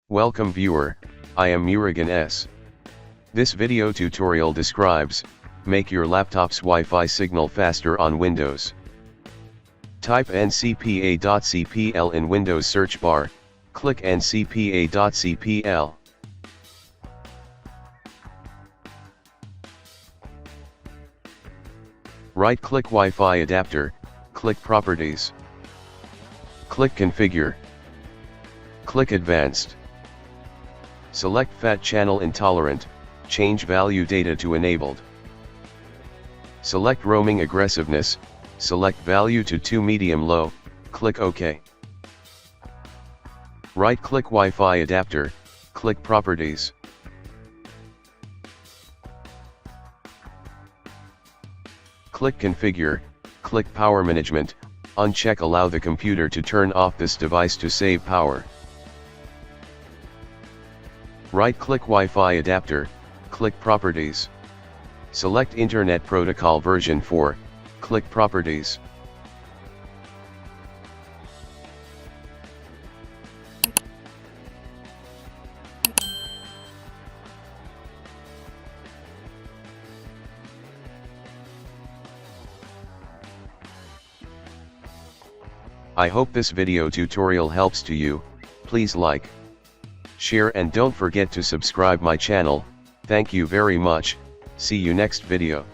Welcome viewer, I am Murugan S. This video tutorial describes, make your laptop's Wi-Fi signal faster on Windows. Type ncpa.cpl in Windows search bar, click ncpa.cpl. Right-click Wi-Fi adapter, click Properties. Click Configure. Click Advanced. Select Fat Channel Intolerant, change value data to Enabled. Select Roaming Aggressiveness, select value to 2 medium low, click OK. Right-click Wi-Fi adapter, click Properties. Click Configure, click Power Management, uncheck Allow the computer to turn off this device to save power. Right-click Wi-Fi adapter, click Properties. Select Internet Protocol version 4, click Properties. I hope this video tutorial helps to you. Please like, share and don't forget to subscribe my channel. Thank you very much. See you next video.